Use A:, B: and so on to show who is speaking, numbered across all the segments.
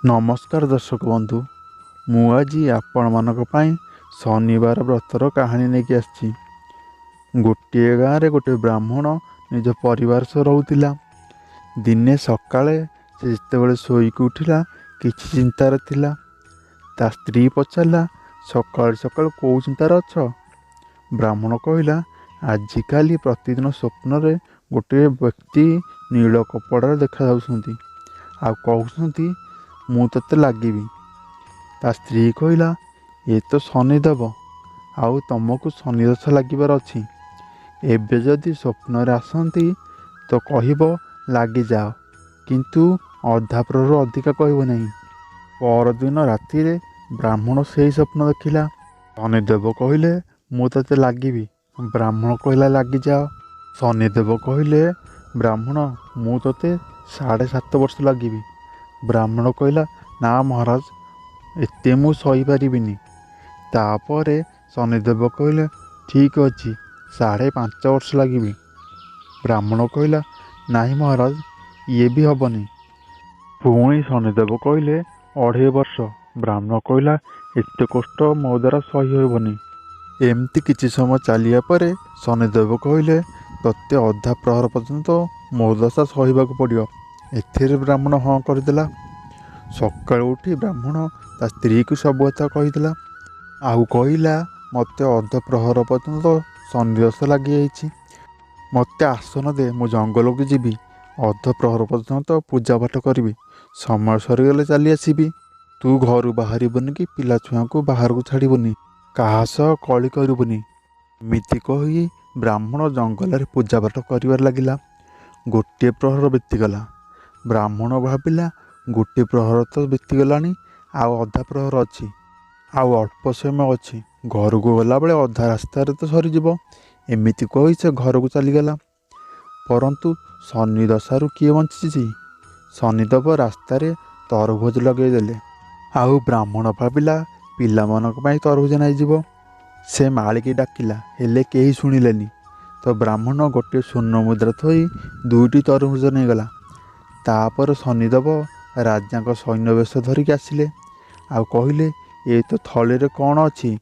A: नमस्कार दर्शक बंधु मु आज आपण मानक पई शनिवार व्रतर कहानी लेके आसी। गोटे गाँव रे गोटे ब्राह्मण निज परिवार सह रहूतिला। दिने सकाळे से जेतेबेले शोईक उठिला किछि चिंतार थिला। ता स्त्री पचारला सकाळ सकाळ को चिंतार अछ? ब्राह्मण कहला आजिकाली प्रतिदिन स्वप्न रे गोटे व्यक्ति नील कपड़ा देखा जाउछंती आ कहउछंती मु तते लागिबी। ता स्त्री कहला ये तो शनिदेव आउ तुमको शनिदोष लागिबार अछि। एबे जदि स्वप्न रे आसंती तो कहब लागी जाओ किंतु अधा प्रहर अधिका कहब नहीं। परदिन राति रे ब्राह्मण से स्वप्न देखिला। शनिदेव कहले मु तते लागिबी। ब्राह्मण कहला लागी जाओ। शनिदेव कहले ब्राह्मण मु तते 7.5 वर्ष लागिबी। ब्राह्मण कहला ना महाराज एते मु सही पारिबिनी। तापरे शनिदेव कहले ठीक अछि 5.5 वर्ष लागिबी। ब्राह्मण कहला नाही महाराज ये भी हबनी। पुणी शनिदेव कहले 2.5 वर्ष। ब्राह्मण कहला एते कष्ट मो द्वारा सही होबनी। एमती किछि समय चलिया परे शनिदेव कहले तते अधा प्रहर पर्यंत मो दशा सहीबाक पड़ियो। एथिरे ब्राह्मण हाँ करदेला। सकाळ उठी ब्राह्मण ता स्त्री को सब कथा कहीदेला। आउ कहला मते अध प्रहर पर्यंत शनिदोष लगी जाइछि। मते आसन दे मु जंगल को जीवी। अध प्रहर पर्यंत पूजा पाठ करी समय सरीगले चली आसबि। तू घर बाहरबुनि कि पिला छुआ को बाहर को छाड़बुनि कहा सह कली करबुनि। एमिति कही ब्राह्मण जंगल रे पूजा पाठ कर लगिला। गोटे प्रहर बीतीगला। ब्राह्मण भाविला गोटे प्रहर तो बीतीगलानी आउ अधा प्रहर अच्छी आउ अल्प समय अच्छी घर को गला बेले अधा रास्तार तो सरीज। एमिति कही से घर को चलीगला। परंतु शनि दशारू किए बंची? शनिदेव रास्तार तरभुज लगेदेले। आउ ब्राह्मण भाविला पिला मानक पई तरभुज नहीं जीव। से मालिकी डाकिला हेले केही शुणिलेनी। तो ब्राह्मण गोटे स्वर्ण मुद्रा थोई 2टी तरभुज नहीं गला। तापर शनिदेव राजा को सैन्य वेश धरिक आसिले। आउ कहले ये तो थली रे कौन अच्छी?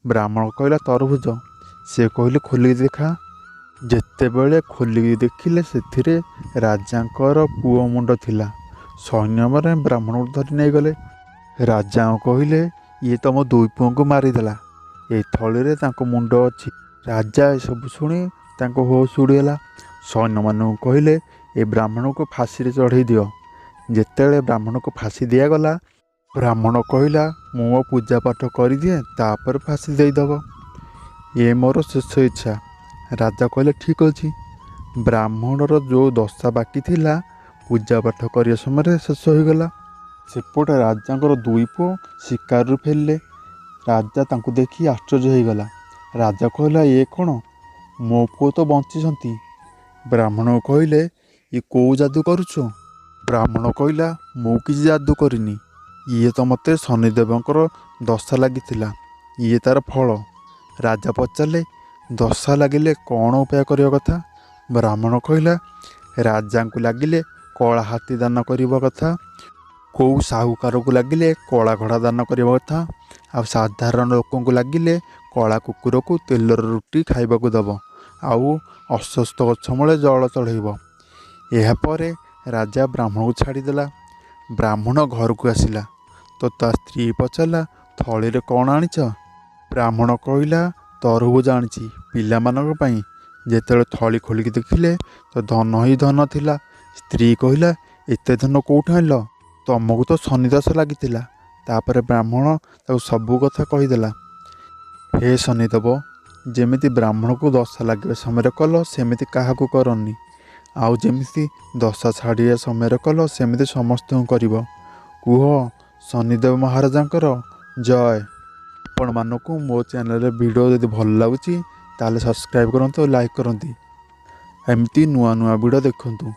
A: ब्राह्मण कहला तरभुज। से कहले खोलिक देखा। जेतेबेले खोलिक देखिले सेथिरे राजांकर पुओ मुंड थिला। सैन्य माने ब्राह्मण को धरि नहीं गले। राजा कहले ये तो मो 2 पुओं को मारिदेला। ए थली रे तांको मुंड अच्छी। राजा ए सब शुणी तांको होश उड़ीगला। सैन्य मानू कहले ए ब्राह्मण को फांसी रे चढ़ई दियो। जेतेबेले ब्राह्मण को फांसी दियागला ब्राह्मण कहला मु मो पूजा पाठ कर दिए तापर फांसी देदब। ये मोर शेष इच्छा। राजा कहले ठीक अच्छी। ब्राह्मणर जो दशा बाकी थिला पूजा पाठ करिया समय शेष होगला। सेपटे राजांकर 2 पुओ शिकार फेरले। राजा तांको देखी आश्चर्य होगला। राजा कहला ये कौन? मो पुओ तो बंची। ब्राह्मण कहले ये कौ जादू करुछ? ब्राह्मण कहला मु किसी जादू करिनी। ये तो मते शनिदेवंकर दशा लगी ये तार फल। राजा पचारे दशा लगिले कौन उपाय करिया कथा? ब्राह्मण कहला राजा को लगिले कला हाथी दान करिबा कथा। कौ साहूकार को लगिले कला घोड़ा दान करिबा कथा। आ साधारण लोक को लगिले कला कुकुर को तेलर रुटी खाइबा को दब। आउ अस्वस्थ गछ मूले जल चढ़ेब। यापर राजा ब्राह्मण को छाड़देला। ब्राह्मण घर को आसिला तो ता स्त्री पचारा थली रे कौन आनिच? ब्राह्मण कहला तरभुज आनिची पिला मानक पई। जेतेबेले थली खोलिक देखिले तो धन ही धन थिला। स्त्री कहला एते धन कोउठ आनल? तुमको तो शनिदशा लागितिला। तापर ब्राह्मण ताको सबू कथा कहीदेला। हे शनिदेव जेमिति ब्राह्मण को दशा लगे समय कल सेमिति काहाकू करनी। आउ जेमिति दशा छाड़िया समय कल सेमिति समस्त करिब। कुह शनिदेव महाराजांकर जय। आपण मानकू मो चैनल वीडियो यदि भल लगुच ताले सब्सक्राइब करंतु लाइक करंती। एमती नुआ नुआ वीडियो देखंतु।